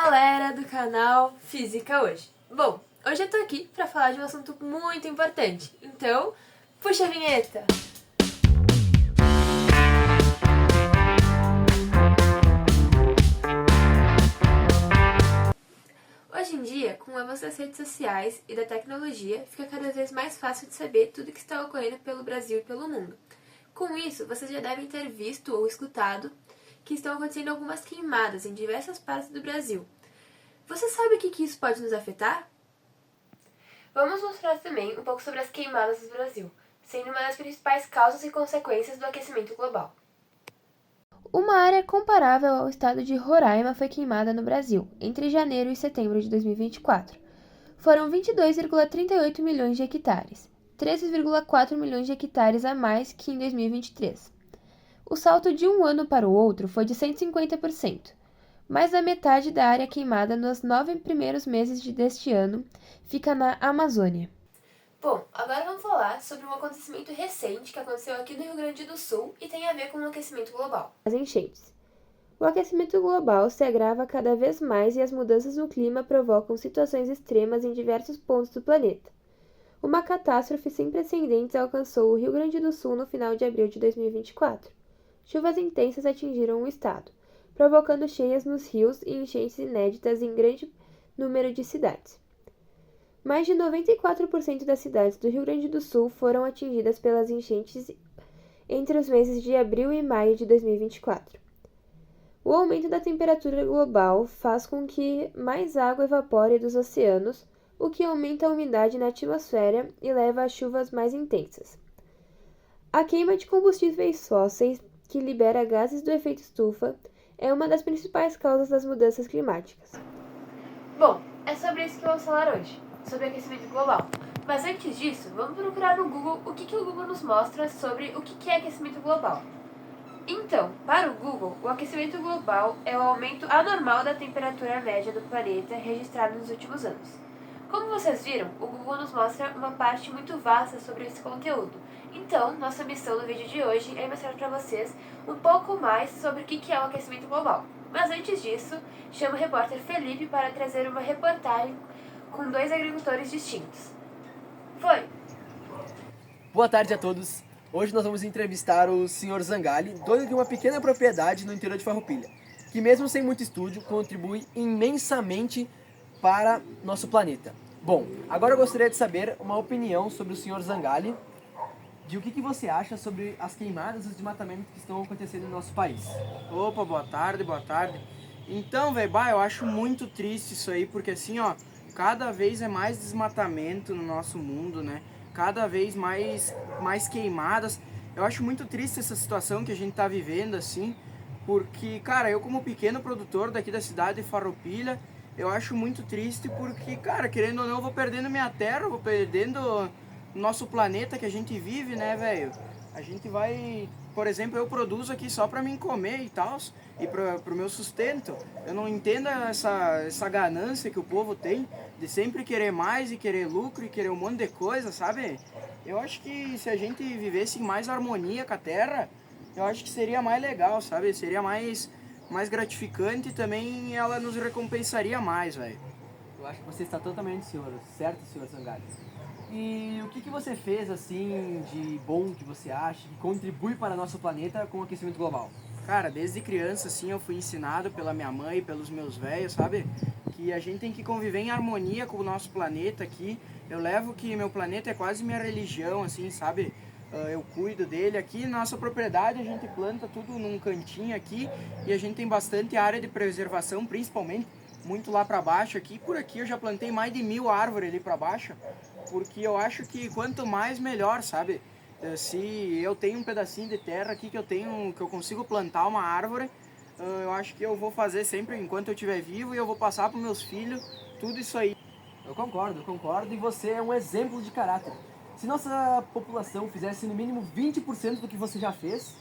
galera do canal Física Hoje. Bom, hoje eu tô aqui pra falar de um assunto muito importante, então puxa a vinheta! Hoje em dia, com o avanço das redes sociais e da tecnologia, fica cada vez mais fácil de saber tudo o que está ocorrendo pelo Brasil e pelo mundo. Com isso, vocês já devem ter visto ou escutado que estão acontecendo algumas queimadas em diversas partes do Brasil. Você sabe o que isso pode nos afetar? Vamos mostrar também um pouco sobre as queimadas do Brasil, sendo uma das principais causas e consequências do aquecimento global. Uma área comparável ao estado de Roraima foi queimada no Brasil, entre janeiro e setembro de 2024. Foram 22,38 milhões de hectares, 13,4 milhões de hectares a mais que em 2023. O salto de um ano para o outro foi de 150%. Mais da metade da área queimada nos 9 primeiros meses deste ano fica na Amazônia. Bom, agora vamos falar sobre um acontecimento recente que aconteceu aqui no Rio Grande do Sul e tem a ver com o aquecimento global. As enchentes. O aquecimento global se agrava cada vez mais e as mudanças no clima provocam situações extremas em diversos pontos do planeta. Uma catástrofe sem precedentes alcançou o Rio Grande do Sul no final de abril de 2024. Chuvas intensas atingiram o estado, provocando cheias nos rios e enchentes inéditas em grande número de cidades. Mais de 94% das cidades do Rio Grande do Sul foram atingidas pelas enchentes entre os meses de abril e maio de 2024. O aumento da temperatura global faz com que mais água evapore dos oceanos, o que aumenta a umidade na atmosfera e leva a chuvas mais intensas. A queima de combustíveis fósseis, que libera gases do efeito estufa, é uma das principais causas das mudanças climáticas. Bom, é sobre isso que vamos falar hoje, sobre aquecimento global. Mas antes disso, vamos procurar no Google o que o Google nos mostra sobre o que é aquecimento global. Então, para o Google, o aquecimento global é o aumento anormal da temperatura média do planeta registrado nos últimos anos. Como vocês viram, o Google nos mostra uma parte muito vasta sobre esse conteúdo. Então, nossa missão no vídeo de hoje é mostrar para vocês um pouco mais sobre o que é o aquecimento global. Mas antes disso, chamo o repórter Felipe para trazer uma reportagem com 2 agricultores distintos. Foi! Boa tarde a todos. Hoje nós vamos entrevistar o Sr. Zangali, dono de uma pequena propriedade no interior de Farroupilha, que mesmo sem muito estúdio, contribui imensamente para nosso planeta. Bom, agora eu gostaria de saber uma opinião sobre o Sr. Zangali, de o que você acha sobre as queimadas e os desmatamentos que estão acontecendo no nosso país. Opa, boa tarde. Então, velho, eu acho muito triste isso aí, porque assim, ó, cada vez é mais desmatamento no nosso mundo, né? Cada vez mais queimadas. Eu acho muito triste essa situação que a gente tá vivendo, assim, porque, cara, eu como pequeno produtor daqui da cidade de Farroupilha, eu acho muito triste porque, cara, querendo ou não, eu vou perdendo minha terra, eu vou perdendo o nosso planeta que a gente vive, né, velho? A gente vai, por exemplo, eu produzo aqui só para mim comer e tal, e pro meu sustento. Eu não entendo essa ganância que o povo tem de sempre querer mais e querer lucro e querer um monte de coisa, sabe? Eu acho que se a gente vivesse em mais harmonia com a terra, eu acho que seria mais legal, sabe? Seria mais gratificante e também ela nos recompensaria mais, velho. Eu acho que você está totalmente certo, Sr. Zangali. E o que você fez assim de bom que você acha que contribui para o nosso planeta com o aquecimento global? Cara, desde criança, assim, eu fui ensinado pela minha mãe e pelos meus velhos, sabe? Que a gente tem que conviver em harmonia com o nosso planeta aqui. Eu levo que meu planeta é quase minha religião, assim, sabe? Eu cuido dele. Aqui na nossa propriedade a gente planta tudo num cantinho aqui e a gente tem bastante área de preservação, principalmente muito lá para baixo aqui. Por aqui eu já plantei mais de 1000 árvores ali para baixo, porque eu acho que quanto mais melhor, sabe? Se eu tenho um pedacinho de terra aqui que eu consigo plantar uma árvore, eu acho que eu vou fazer sempre enquanto eu estiver vivo e eu vou passar para meus filhos tudo isso aí. Eu concordo, e você é um exemplo de caráter. Se nossa população fizesse no mínimo 20% do que você já fez,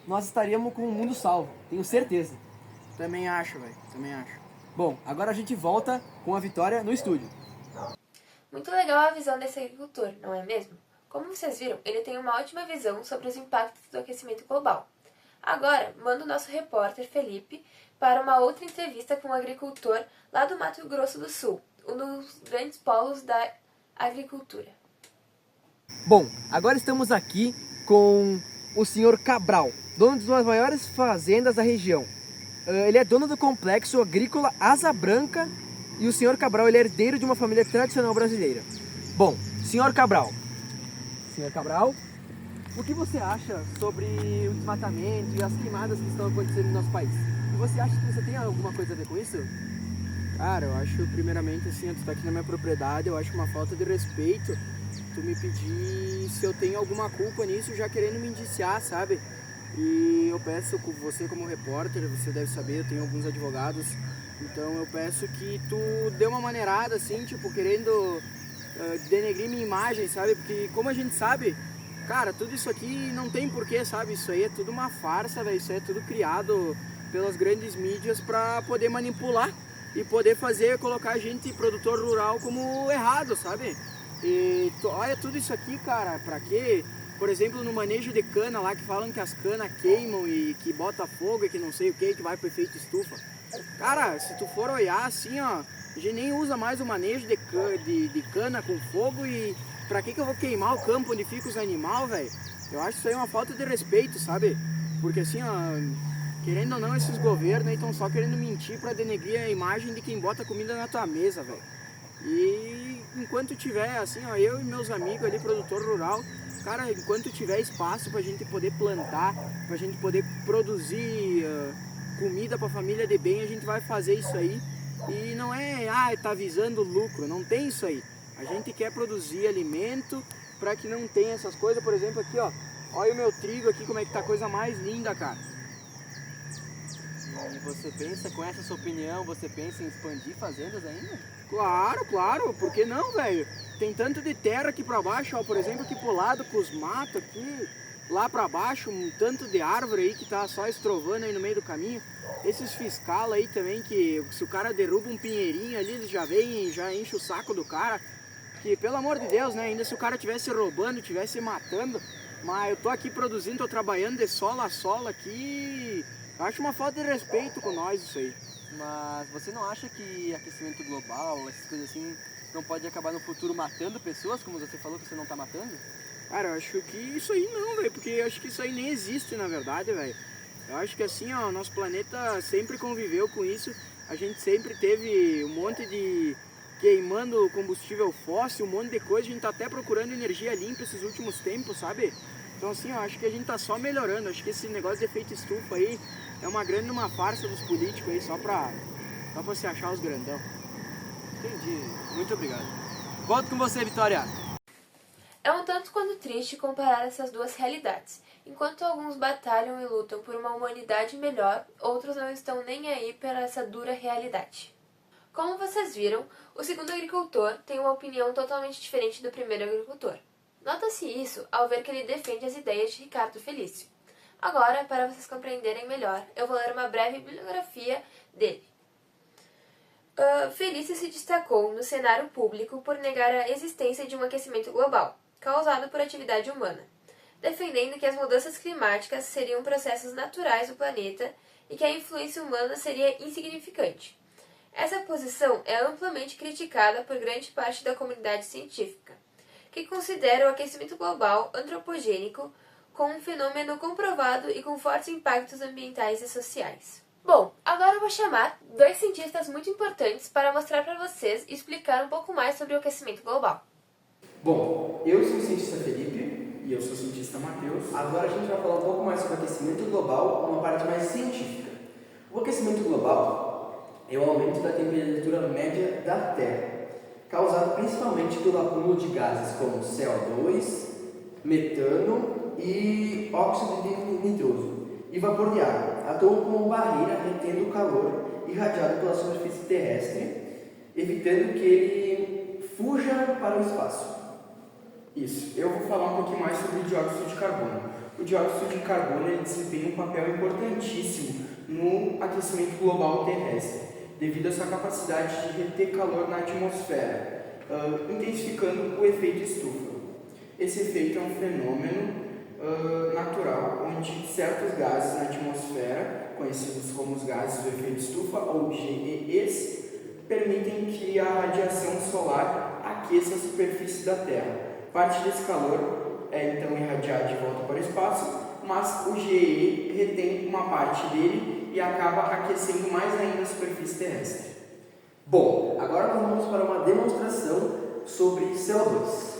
nós estaríamos com o mundo salvo, tenho certeza. Também acho, velho, também acho. Bom, agora a gente volta com a Vitória no estúdio. Muito legal a visão desse agricultor, não é mesmo? Como vocês viram, ele tem uma ótima visão sobre os impactos do aquecimento global. Agora, mando o nosso repórter Felipe para uma outra entrevista com um agricultor lá do Mato Grosso do Sul, um dos grandes polos da agricultura. Bom, agora estamos aqui com o senhor Cabral, dono de uma das maiores fazendas da região. Ele é dono do complexo agrícola Asa Branca e o senhor Cabral ele é herdeiro de uma família tradicional brasileira. Bom, senhor Cabral, o que você acha sobre o desmatamento e as queimadas que estão acontecendo no nosso país? E você acha que você tem alguma coisa a ver com isso? Cara, eu acho primeiramente assim, tu tá aqui na minha propriedade, eu acho uma falta de respeito tu me pedir se eu tenho alguma culpa nisso, já querendo me indiciar, sabe? E eu peço, você como repórter, você deve saber, eu tenho alguns advogados, então eu peço que tu dê uma maneirada assim, tipo, querendo denegrir minha imagem, sabe? Porque como a gente sabe, cara, tudo isso aqui não tem porquê, sabe? Isso aí é tudo uma farsa, velho, isso aí é tudo criado pelas grandes mídias pra poder manipular e poder colocar a gente, produtor rural, como errado, sabe? E olha tudo isso aqui, cara, pra quê? Por exemplo, no manejo de cana lá, que falam que as canas queimam e que bota fogo e que não sei o que vai pro efeito estufa. Cara, se tu for olhar assim, ó, a gente nem usa mais o manejo de cana com fogo e pra que eu vou queimar o campo onde fica os animais, velho? Eu acho isso aí uma falta de respeito, sabe? Porque assim, ó, querendo ou não, esses governos aí estão só querendo mentir pra denegrir a imagem de quem bota comida na tua mesa, velho. E enquanto tiver, assim, ó, eu e meus amigos ali, produtor rural, cara, enquanto tiver espaço pra gente poder plantar, pra gente poder produzir comida pra família de bem, a gente vai fazer isso aí. E não é, tá visando lucro, não tem isso aí. A gente quer produzir alimento pra que não tenha essas coisas. Por exemplo, aqui, ó, olha o meu trigo aqui, como é que tá a coisa mais linda, cara. E você pensa, com essa sua opinião, você pensa em expandir fazendas ainda? Claro, por que não, velho? Tem tanto de terra aqui pra baixo, ó, por exemplo, aqui pro lado, com os matos aqui, lá pra baixo, um tanto de árvore aí que tá só estrovando aí no meio do caminho. Esses fiscal aí também, que se o cara derruba um pinheirinho ali, eles já vêm e já enche o saco do cara. Que, pelo amor de Deus, né, ainda se o cara tivesse roubando, tivesse matando, mas eu tô aqui produzindo, tô trabalhando de solo a solo aqui, eu acho uma falta de respeito com nós isso aí. Mas você não acha que aquecimento global, essas coisas assim, não pode acabar no futuro matando pessoas, como você falou que você não tá matando? Cara, eu acho que isso aí não, velho, porque eu acho que isso aí nem existe, na verdade, velho. Eu acho que assim, ó, nosso planeta sempre conviveu com isso, a gente sempre teve um monte de queimando combustível fóssil, um monte de coisa, a gente tá até procurando energia limpa esses últimos tempos, sabe? Então assim, eu acho que a gente tá só melhorando, acho que esse negócio de efeito estufa aí é uma farsa dos políticos aí, só pra se achar os grandão. Entendi, muito obrigado. Volto com você, Vitória. É um tanto quanto triste comparar essas duas realidades. Enquanto alguns batalham e lutam por uma humanidade melhor, outros não estão nem aí para essa dura realidade. Como vocês viram, o segundo agricultor tem uma opinião totalmente diferente do primeiro agricultor. Nota-se isso ao ver que ele defende as ideias de Ricardo Felício. Agora, para vocês compreenderem melhor, eu vou ler uma breve bibliografia dele. Felício se destacou no cenário público por negar a existência de um aquecimento global, causado por atividade humana, defendendo que as mudanças climáticas seriam processos naturais do planeta e que a influência humana seria insignificante. Essa posição é amplamente criticada por grande parte da comunidade científica, que considera o aquecimento global antropogênico como um fenômeno comprovado e com fortes impactos ambientais e sociais. Bom, agora eu vou chamar dois cientistas muito importantes para mostrar para vocês e explicar um pouco mais sobre o aquecimento global. Bom, eu sou o cientista Felipe e eu sou o cientista Matheus. Agora a gente vai falar um pouco mais sobre aquecimento global, uma parte mais científica. O aquecimento global é o aumento da temperatura média da Terra, causado principalmente pelo acúmulo de gases como CO2, metano e óxido de nitroso e vapor de água, atuam como barreira retendo o calor irradiado pela superfície terrestre, evitando que ele fuja para o espaço. Isso, eu vou falar um pouquinho mais sobre o dióxido de carbono. O dióxido de carbono ele desempenha um papel importantíssimo no aquecimento global terrestre, devido à sua capacidade de reter calor na atmosfera, intensificando o efeito estufa. Esse efeito é um fenômeno natural, onde certos gases na atmosfera, conhecidos como os gases do efeito estufa ou GEs, permitem que a radiação solar aqueça a superfície da Terra. Parte desse calor é então irradiado de volta para o espaço, mas o GE retém uma parte dele e acaba aquecendo mais ainda a superfície terrestre. Bom, agora nós vamos para uma demonstração sobre CO2.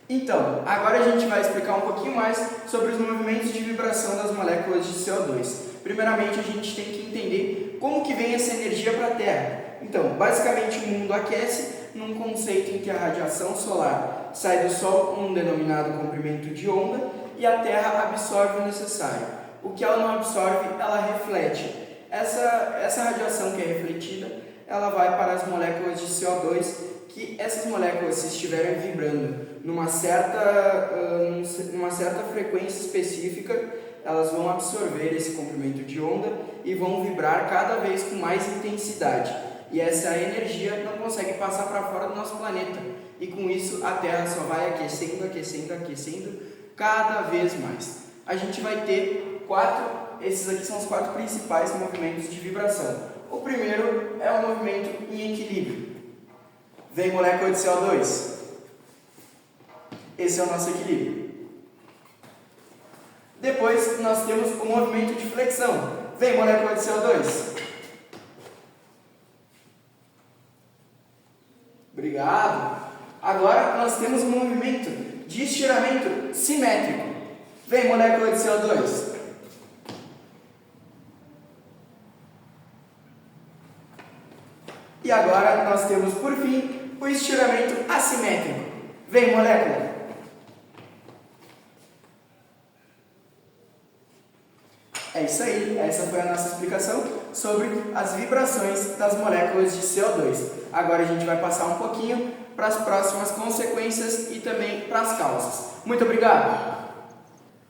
Então, agora a gente vai explicar um pouquinho mais sobre os movimentos de vibração das moléculas de CO2. Primeiramente, a gente tem que entender como que vem essa energia para a Terra. Então, basicamente, o mundo aquece num conceito em que a radiação solar sai do Sol num denominado comprimento de onda e a Terra absorve o necessário. O que ela não absorve, ela reflete. Essa radiação que é refletida, ela vai para as moléculas de CO2, que essas moléculas, se estiverem vibrando numa certa frequência específica, elas vão absorver esse comprimento de onda e vão vibrar cada vez com mais intensidade. E essa energia não consegue passar para fora do nosso planeta. E com isso a Terra só vai aquecendo, aquecendo, aquecendo cada vez mais. A gente vai ter esses aqui são os 4 principais movimentos de vibração. O primeiro é o movimento em equilíbrio. Vem molécula de CO2. Esse é o nosso equilíbrio. Depois nós temos o movimento de flexão. Vem molécula de CO2. Obrigado. Agora nós temos um movimento de estiramento simétrico. Vem molécula de CO2. E agora nós temos, por fim, o estiramento assimétrico. Vem, molécula. É isso aí, essa foi a nossa explicação sobre as vibrações das moléculas de CO2. Agora a gente vai passar um pouquinho para as próximas consequências e também para as causas. Muito obrigado!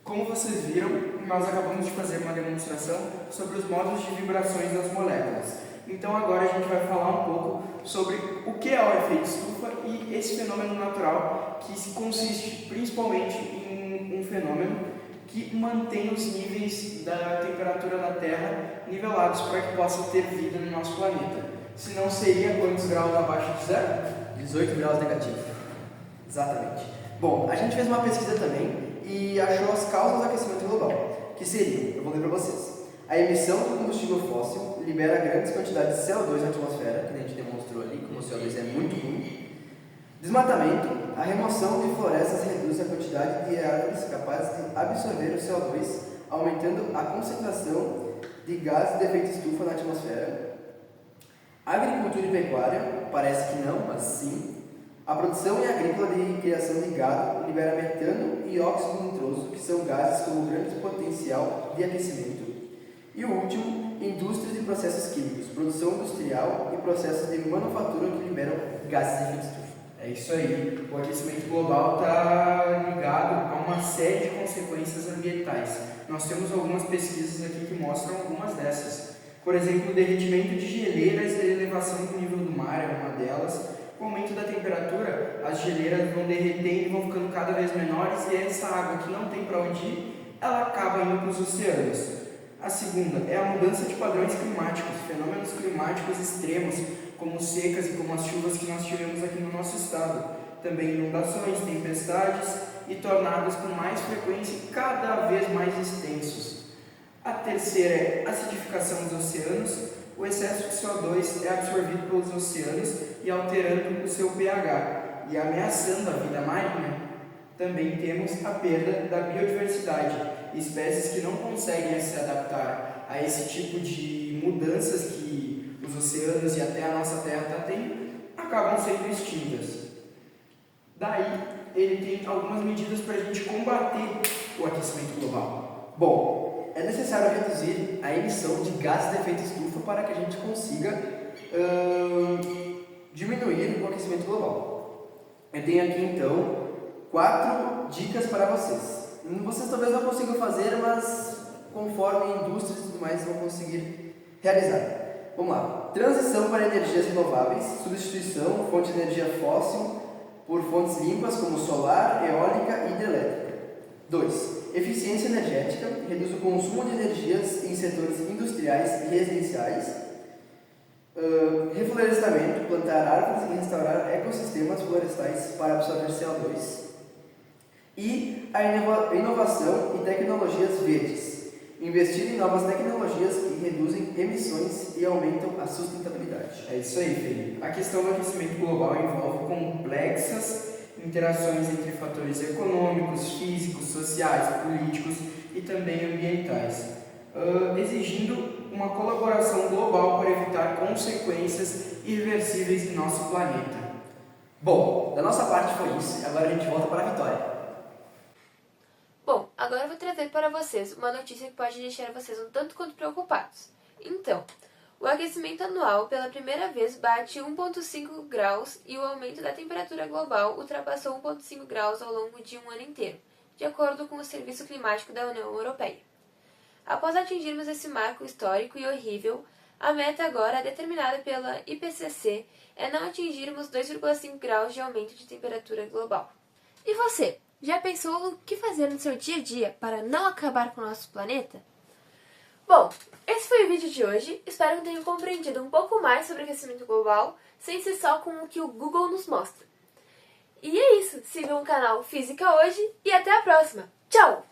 Como vocês viram, nós acabamos de fazer uma demonstração sobre os modos de vibrações das moléculas. Então agora a gente vai falar um pouco sobre o que é o efeito estufa e esse fenômeno natural que consiste principalmente em um fenômeno que mantém os níveis da temperatura da Terra nivelados para que possa ter vida no nosso planeta. Senão seria quantos graus abaixo de zero? 18 graus negativo. Exatamente. Bom, a gente fez uma pesquisa também e achou as causas do aquecimento global, que seriam, eu vou ler para vocês. A emissão do combustível fóssil libera grandes quantidades de CO2 na atmosfera, que a gente demonstrou ali, como o CO2 é muito ruim. Desmatamento, a remoção de florestas reduz a quantidade de árvores capazes de absorver o CO2, aumentando a concentração de gases de efeito estufa na atmosfera. Agricultura e pecuária, parece que não, mas sim. A produção e agrícola de criação de gado libera metano e óxido nitroso, que são gases com grande potencial de aquecimento. E o último, indústrias e processos químicos, produção industrial e processos de manufatura que liberam gases de efeito estufa. É isso aí, o aquecimento global está ligado a uma série de consequências ambientais. Nós temos algumas pesquisas aqui que mostram algumas dessas. Por exemplo, o derretimento de geleiras e a elevação do nível do mar é uma delas. Com o aumento da temperatura, as geleiras vão derretendo e vão ficando cada vez menores e essa água que não tem para onde ir, ela acaba indo para os oceanos. A segunda é a mudança de padrões climáticos, fenômenos climáticos extremos, como secas e como as chuvas que nós tivemos aqui no nosso estado. Também inundações, tempestades e tornados com mais frequência e cada vez mais extensos. A terceira é a acidificação dos oceanos. O excesso de CO2 é absorvido pelos oceanos e alterando o seu pH e ameaçando a vida marinha. Também temos a perda da biodiversidade. Espécies que não conseguem se adaptar a esse tipo de mudanças que os oceanos e até a nossa Terra está tendo, acabam sendo extintas. Daí, ele tem algumas medidas para a gente combater o aquecimento global. Bom, é necessário reduzir a emissão de gases de efeito estufa para que a gente consiga diminuir o aquecimento global. Eu tenho aqui então 4 dicas para vocês. Vocês talvez não consigam fazer, mas conforme indústrias e tudo mais vão conseguir realizar. Vamos lá. Transição para energias renováveis, substituição, fonte de energia fóssil, por fontes limpas como solar, eólica e hidrelétrica. 2. Eficiência energética, reduz o consumo de energias em setores industriais e residenciais. Reflorestamento, plantar árvores e restaurar ecossistemas florestais para absorver CO2. E a inovação e tecnologias verdes, investir em novas tecnologias que reduzem emissões e aumentam a sustentabilidade. É isso aí, Felipe. A questão do aquecimento global envolve complexas interações entre fatores econômicos, físicos, sociais, políticos e também ambientais, exigindo uma colaboração global para evitar consequências irreversíveis em nosso planeta. Bom, da nossa parte foi isso, agora a gente volta para a Vitória. Bom, agora eu vou trazer para vocês uma notícia que pode deixar vocês um tanto quanto preocupados. Então, o aquecimento anual pela primeira vez bate 1,5 graus e o aumento da temperatura global ultrapassou 1,5 graus ao longo de um ano inteiro, de acordo com o Serviço Climático da União Europeia. Após atingirmos esse marco histórico e horrível, a meta agora determinada pela IPCC é não atingirmos 2,5 graus de aumento de temperatura global. E você, já pensou no que fazer no seu dia a dia para não acabar com o nosso planeta? Bom, esse foi o vídeo de hoje. Espero que tenham compreendido um pouco mais sobre aquecimento global, sem ser só com o que o Google nos mostra. E é isso. Sigam o canal Física Hoje e até a próxima. Tchau!